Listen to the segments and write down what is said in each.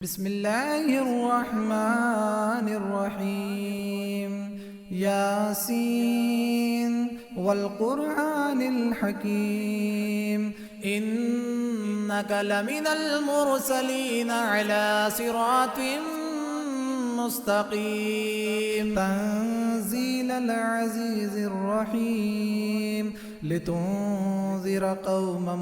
بسم الله الرحمن الرحيم. ياسين والقرآن الحكيم إنك لمن المرسلين على صراط مستقيم. تنزيل العزيز الرحيم لتنذر قوما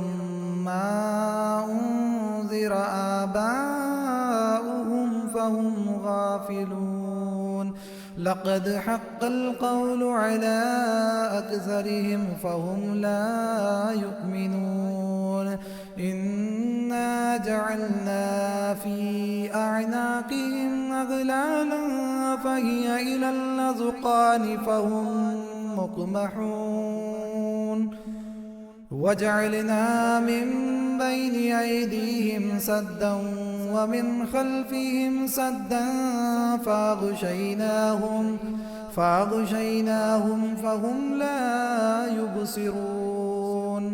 ما أنذر آباؤهم فهم غافلون. لقد حق القول على أكثرهم فهم لا يؤمنون. إنا جعلنا في أعناقهم أغلالا فهي إلى الأذقان فهم مقمحون. وجعلنا من بين أيديهم سدا ومن خلفهم سدا فأغشيناهم فهم لا يبصرون.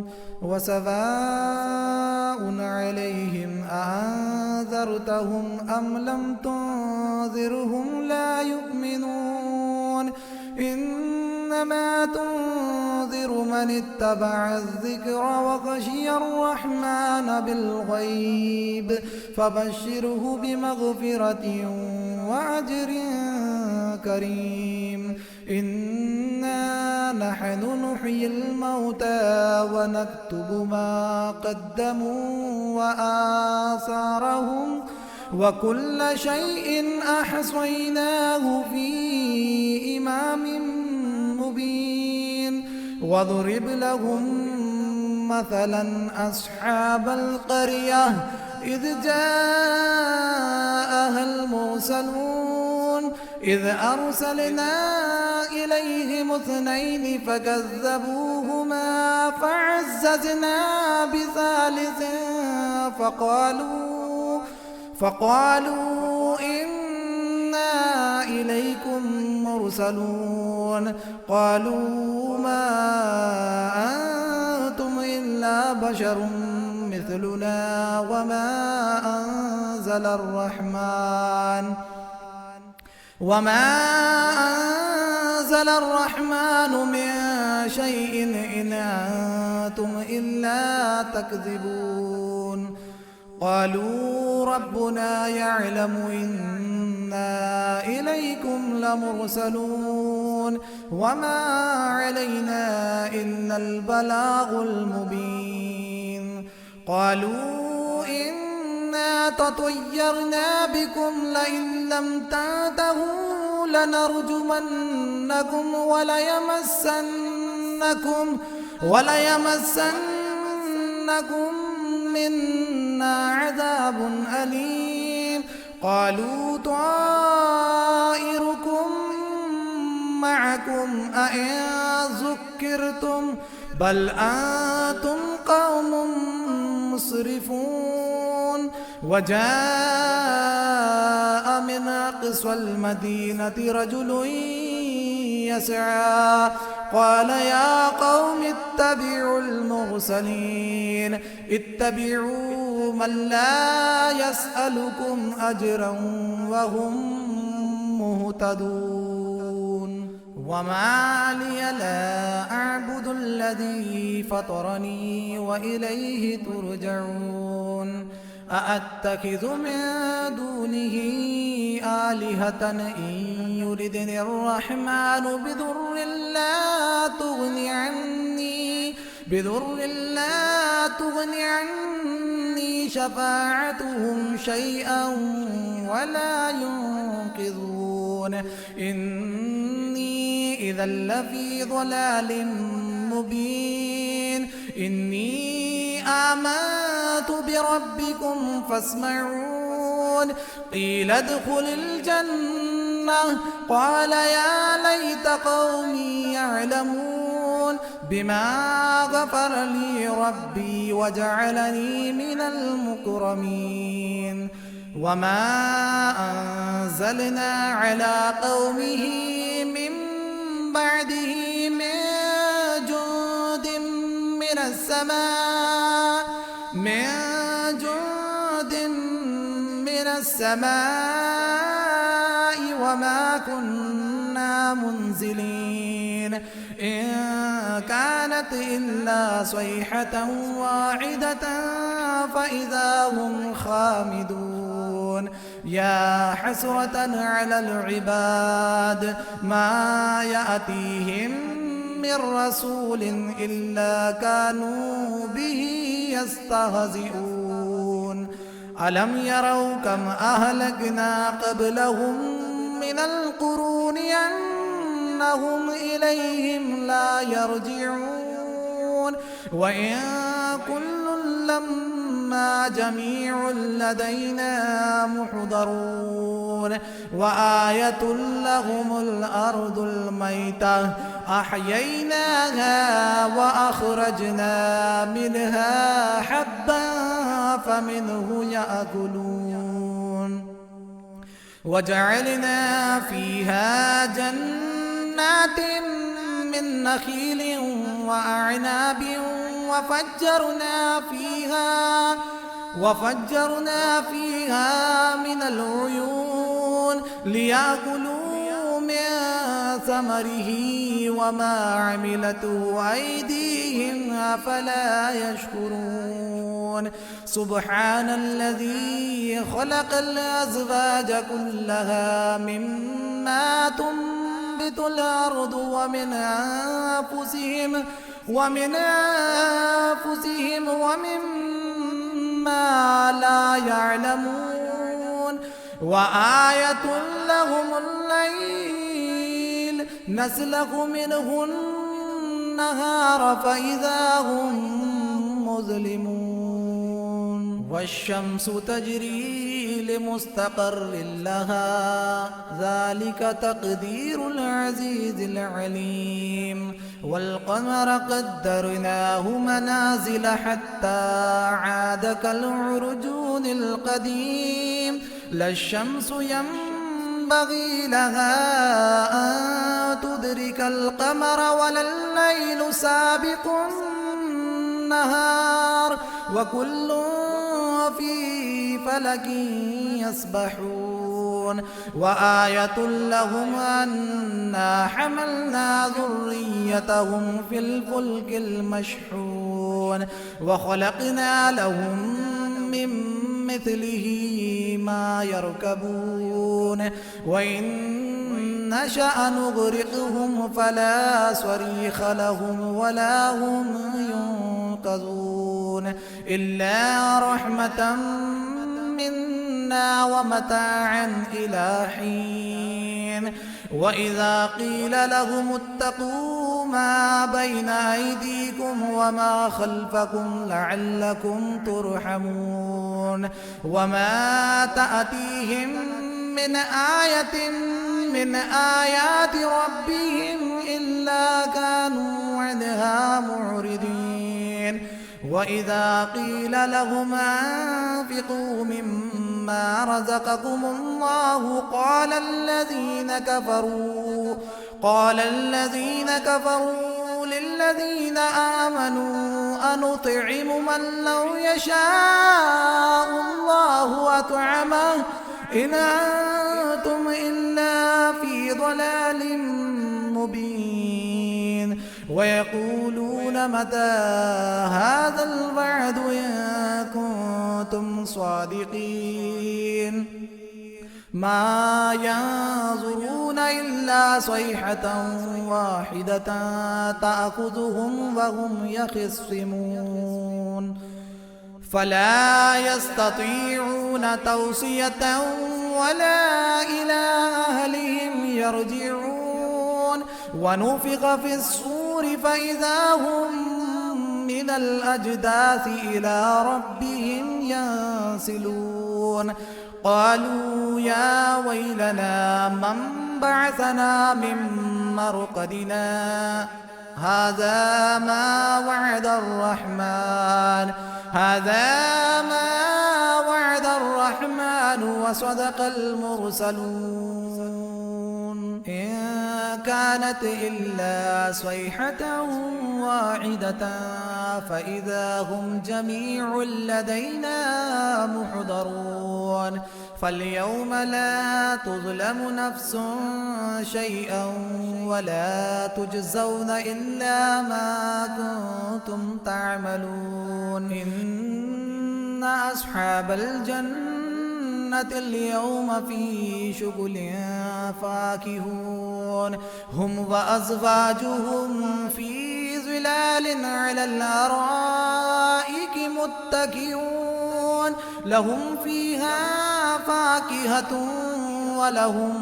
وسواء عليهم أأنذرتهم أم لم تنذرهم لا يؤمنون. إنما تنذر من اتبع الذكر وخشي الرحمن بالغيب فبشره بمغفرة وأجر كريم. إنا نحن نحيي الموتى ونكتب ما قدموا وآثارهم وكل شيء أحصيناه في إمام مبين. واضرب لهم مثلا أصحاب القرية إذ جاءها المرسلون إذ أرسلنا إليهم اثنين فكذبوهما فعززنا بثالث فقالوا إنا إليكم مرسلون. قالوا ما أنتم إلا بشر مثلنا وما أنزل الرحمن من شيء إن أنتم إلا تكذبون. قالوا ربنا يعلم إنا إليكم لمرسلون وما علينا إلا البلاغ المبين. قالوا إنا تطيرنا بكم لئن لم تنتهوا لنرجمنكم وليمسنكم منا عذاب أليم. قالوا طائركم معكم أئن ذكرتم بل أنتم قوم مسرفون. وجاء من أقصى المدينة رجل يسعى قال يا قوم اتبعوا المرسلين اتبعوا من لا يسألكم أجرا وهم مهتدون. وما لي لا أعبد الذي فطرني وإليه ترجعون. أأتخذ من دونه آلهة إن يردني الرحمن بضر لا تغني عني شفاعتهم شيئا ولا ينقذون. إني إذا لفي ضلال مبين. إني آمنت بربكم فاسمعون. قيل ادخل الجنة قال يا ليت قومي يعلمون بما غفر لي ربي وجعلني من المكرمين. وما أنزلنا على قومه من بعده من جند من السماء السماء وما كنا منزلين إن كانت إلا صيحة واحدة فإذا هم خامدون يا حسرة على العباد ما يأتيهم من رسول إلا كانوا به يستهزئون ألم يروا كم أهلكنا قبلهم من القرون أنهم إليهم لا يرجعون وإن كل لما جميع لدينا محضرون وآية لهم الأرض الميتة أحييناها وأخرجنا منها حبا فمنه يأكلون وجعلنا فيها جنات من نخيل وأعناب وفجرنا فيها من العيون ليأكلوا من ثمره وما عملته أيديهم أفلا يشكرون سبحان الذي خلق الأزواج كلها مما تنبت الأرض ومن أنفسهم ومما لا يعلمون وآية لهم الليل نسلخ منه النهار فإذا هم مظلمون والشمس تجري لمستقر لها ذلك تقدير العزيز العليم والقمر قدرناه منازل حتى عاد كالعرجون القديم لا الشمس ينبغي لها أن تدرك القمر ولا الليل سابق النهار وكل في فلك يسبحون وآية لهم أنا حملنا ذريتهم في الفلك المشحون وخلقنا لهم من مثله ما يركبون وإن نشأ نغرقهم فلا صريخ لهم ولا هم ينقذون إلا رحمة منا ومتاعا إلى حين وإذا قيل لهم اتقوا ما بين أيديكم وما خلفكم لعلكم ترحمون وما تأتيهم من آية من آيات ربهم إلا كانوا عنها معرضين وإذا قيل لهم أنفقوا مما رزقكم الله قال الذين كفروا للذين آمنوا أنطعم من لو يشاء الله أطعمه إن أنتم إلا في ضلال مبين ويقولون متى هذا الوعد إن كنتم صادقين ما ينظرون إلا صيحة واحدة تأخذهم وهم يخصمون فلا يستطيعون توصية ولا إلى أهلهم يرجعون ونفخ في الصور فإذا هم من الأجداث إلى ربهم ينسلون قالوا يا ويلنا من بعثنا من مرقدنا هذا ما وعد الرحمن وصدق المرسلون إن كانت إلا صيحة واحدة فإذا هم جميع لدينا محضرون فاليوم لا تظلم نفس شيئا ولا تجزون إلا ما كنتم تعملون إن أصحاب الجنة اليوم في شغل فاكهون هم وأزواجهم في ظلال على الأرائك متكئون لهم فيها فاكهة ولهم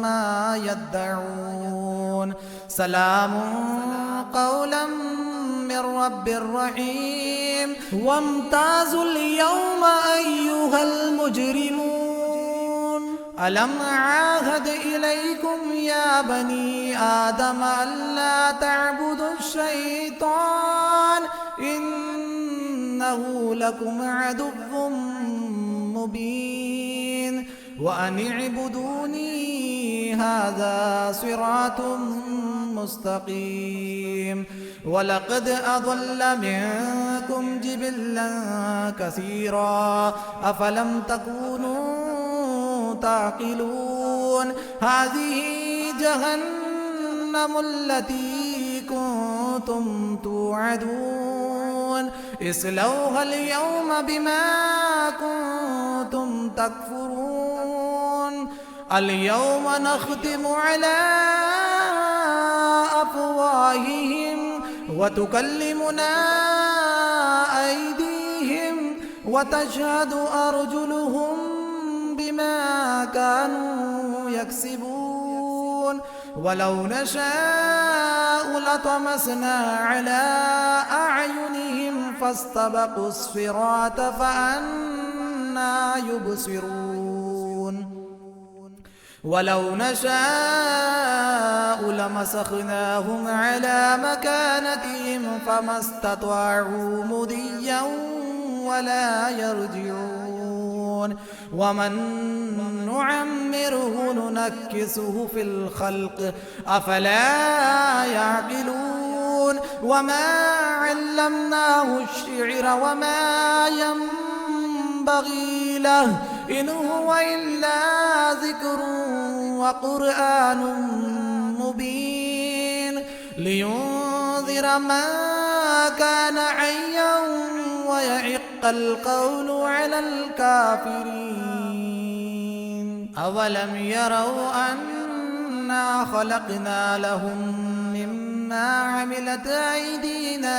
ما يدعون سلام قولا من رب رحيم وامتازوا اليوم أيها المجرمون ألم أعاهد إليكم يا بني آدم ألا تعبدوا الشيطان إنه لكم عدو مبين وأن اعبدوني هذا صراط مستقيم ولقد أضل منكم جبلا كثيرا أفلم تكونوا تعقلون هذه جهنم التي كنتم توعدون اصلوها اليوم بما كنتم تكفرون اليوم نختم على أفواههم وتكلمنا أيديهم وتشهد أرجلهم بما كانوا يكسبون ولو نشاء لطمسنا على أعينهم فاستبقوا الصراط فأنى يبصرون ولو نشاء لمسخناهم على مكانتهم فما استطاعوا مضيا ولا يرجعون ومن نعمره ننكسه في الخلق أفلا يعقلون وما علمناه الشعر وما ينبغي له إن هو إلا ذكر وقرآن مبين لينذر من كان حيا ويحق القول على الكافرين أولم يروا أنا خلقنا لهم مما عملت أيدينا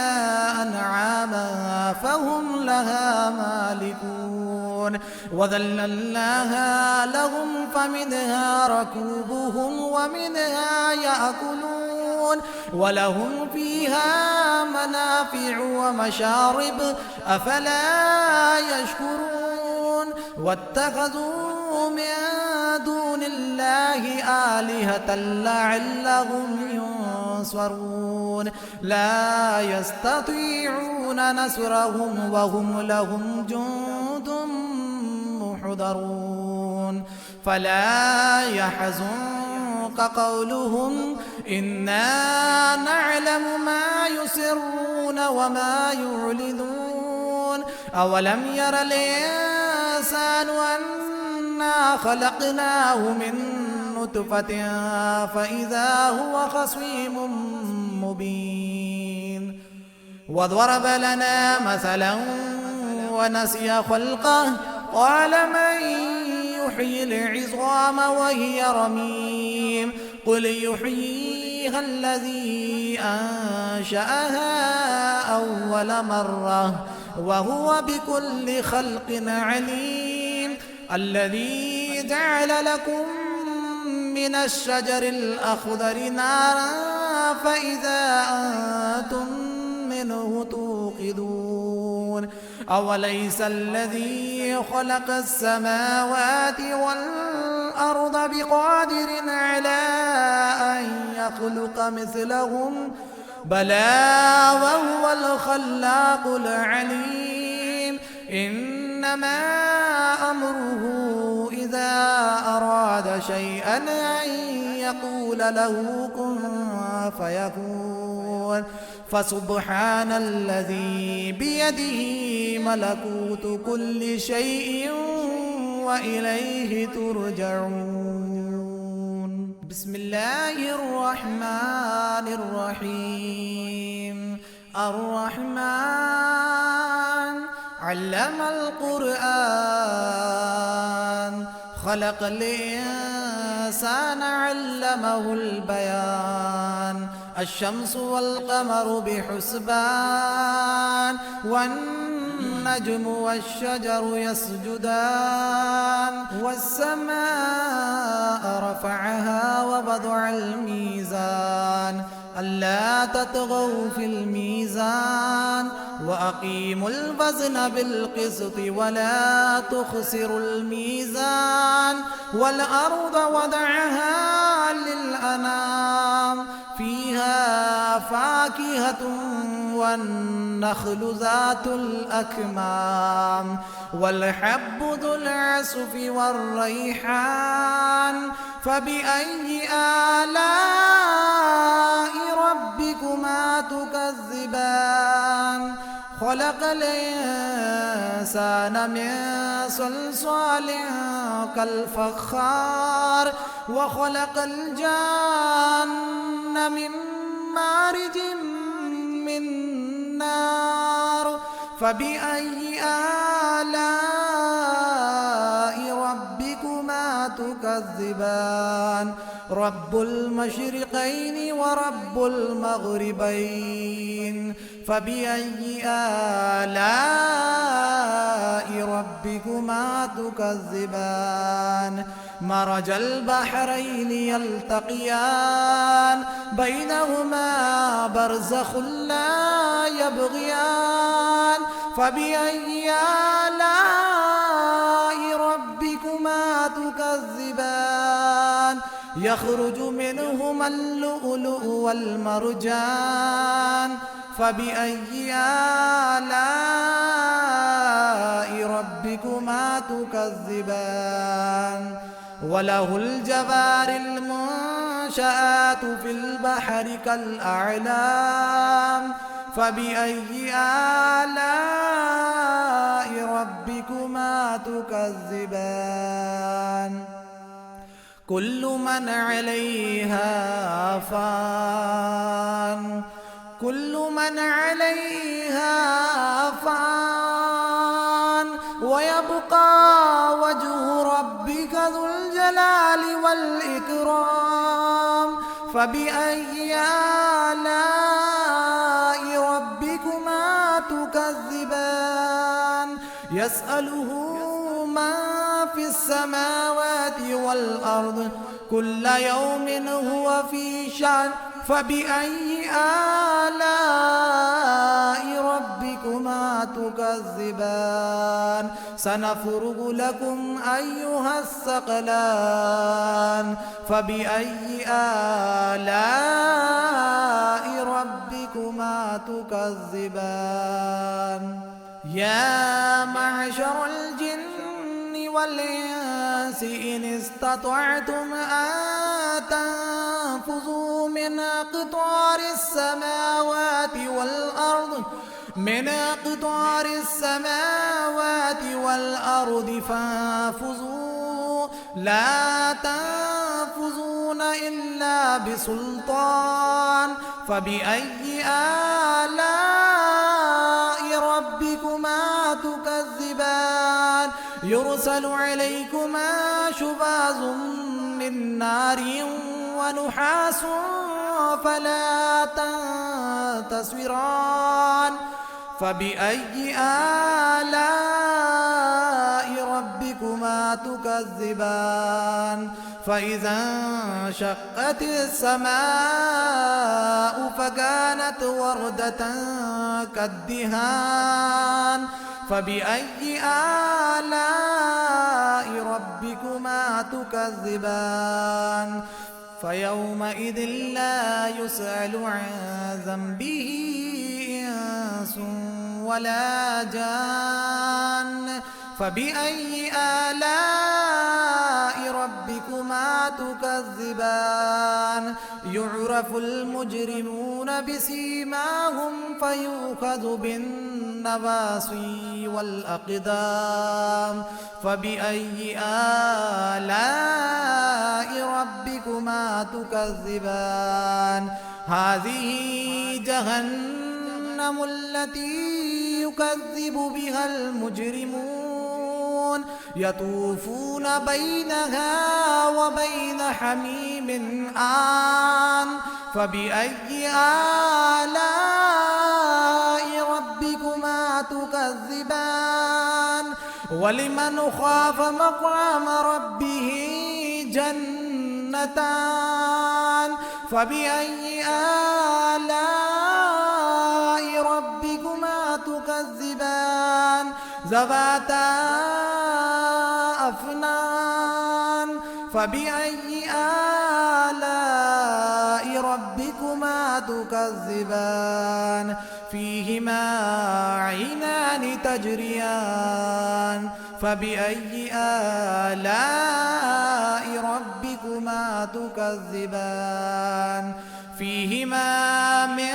أنعاما فهم لها مالكون وذللناها لهم فمنها ركوبهم ومنها يأكلون ولهم فيها منافع ومشارب أفلا يشكرون واتخذوا من دون الله آلهة لعلهم ينصرون لا يستطيعون نصرهم وهم لهم جند محضرون فلا يحزنك قولهم إنا نعلم ما يسرون وما يعلنون أولم ير الإنسان أنا خلقناه من نطفة فإذا هو خصيم مبين وضرب لنا مثلا ونسي خلقه قال من يحيي العظام وهي رميم قل يحييها الذي أنشأها أول مرة وهو بكل خلق عليم الذي جعل لكم من الشجر الأخضر نارا فإذا أنتم منه توقدون أوليس الذي خلق السماوات والأرض بقادر على أن يخلق مثلهم بلى وهو الخلاق العليم إنما أمره إذا أراد شيئا أن يقول له كن فيكون فسبحان الذي بيده ملكوت كل شيء وإليه ترجعون. بسم الله الرحمن الرحيم. الرحمن علم القرآن، خلق الإنسان علمه البيان. الشمس والقمر بحسبان، والنجم والشجر يسجدان. والسماء رفعها ووضع الميزان، ألا تطغوا في الميزان، وأقيموا الوزن بالقسط ولا تخسروا الميزان. والأرض وضعها للأنام، فيها فاكهة والنخل ذات الأكمام، والحب ذو العصف والريحان. فبأي آلاء ربكما تكذبان؟ خلق الإنسان من صلصال كالفخار، وخلق الجان من مارج من نار. فبأي آلاء ربكما تكذبان؟ رب المشرقين ورب المغربين. فبأي آلاء ربكما تكذبان؟ مرج البحرين يلتقيان، بينهما برزخ لا يبغيان. فبأي آلاء ربكما تكذبان؟ يخرج منهما اللؤلؤ والمرجان. فبأي آلاء ربكما تكذبان؟ وله الجوار المنشآت في البحر كالأعلام. فبأي آلاء ربكما تكذبان؟ كل من عليها فان، كل من عليها فان، ويبقى وجه ربك ذو الجلال والإكرام. فبأي آلاء ربكما تكذبان؟ يسأله من في السماوات والأرض، كل يوم هو في شأن. فبأي آلاء ربكما تكذبان؟ سنفرغ لكم أيها الثقلان. فبأي آلاء ربكما تكذبان؟ يا معشر الجن والإنس إن استطعتم أن تنفذوا من أقطار السماوات والأرض، من أقطار السماوات والأرض فانفذوا، لا تنفذون إلا بسلطان. فبأي آلاء ربكما تكذبان؟ يرسل عليكما شواظ من نار ونحاس فلا تنتصران. فبأي آلاء ربكما تكذبان؟ فإذا انشقت السماء فكانت وردة كالدهان. فبأي آلاء ربكما تكذبان؟ فيومئذ لا يسأل عن ذنبه إنس ولا جان. فبأي آلاء ربكما تكذبان يعرف المجرمون بسيماهم فيؤخذ بالنواصي والأقدام فبأي آلاء ربكما تكذبان هذه جهنم التي يكذب بها المجرمون يطوفون بينها وبين حميم آن فبأي آلاء ربكما تكذبان ولمن خاف مقام ربه جنتان فبأي آلاء ربكما تكذبان ذواتا أفنان فبأي آلاء ربكما تكذبان فيهما عينان تجريان فبأي آلاء ربكما تكذبان فيهما من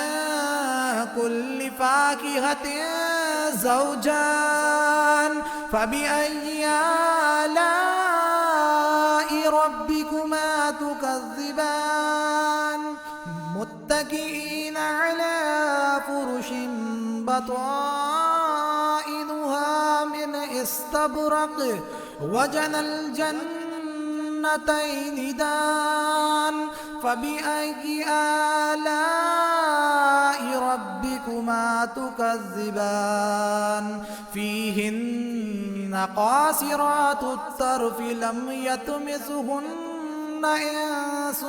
كل فاكهة زوجان فبأي آلاء ربكما تكذبان متكئين على فرش بطائنها من استبرق وجنى الجنتين دان فبأي آلاء ربكما تكذبان فيهن قاصرات الطرف لم يطمثهن إنس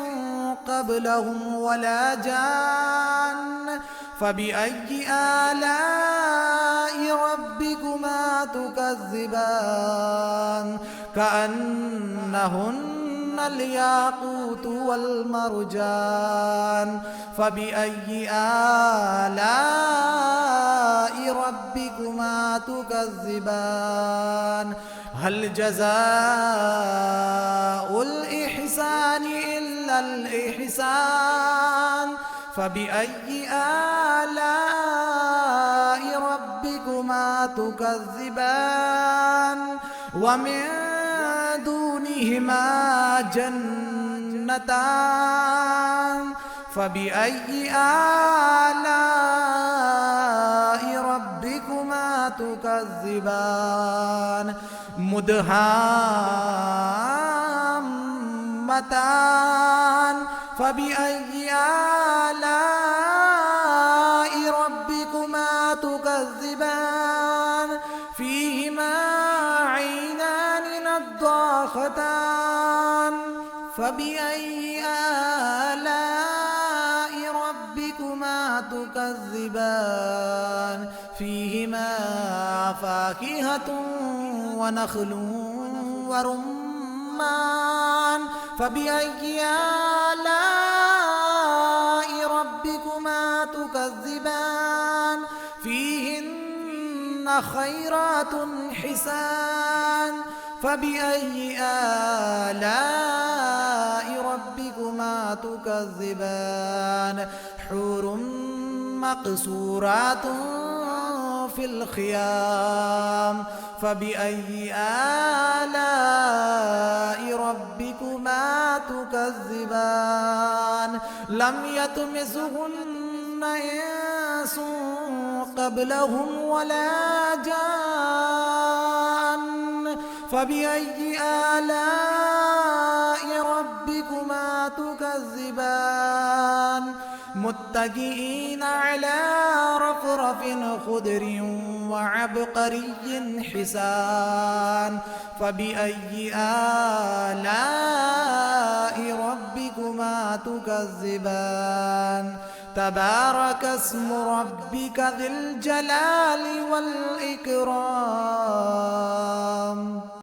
قبلهم ولا جان فبأي آلاء ربكما تكذبان كأنهن الياقوت والمرجان فبأي آلاء ربكما تكذبان هل جزاء الإحسان إلا الإحسان فبأي آلاء ربكما تكذبان ومن دونهما جنتان فبأي آلاء ربكما تكذبان مدهامتان فبأي آلاء ربكما تكذبان فيهما عينان نضاختان فبأي آلاء ربكما تكذبان فيهما فاكهة ونخل ورمان فبأي آلاء ربكما تكذبان فيهن خيرات حسان فبأي آلاء ربكما تكذبان حور مقصورات في الخيام فبأي آلاء ربكما تكذبان لم يطمثهن إنس قبلهم ولا جان فبأي آلاء ربكما تكذبان متكئين على رفرف خضر وعبقري حسان فبأي آلاء ربكما تكذبان تبارك اسم ربك ذي الجلال والإكرام.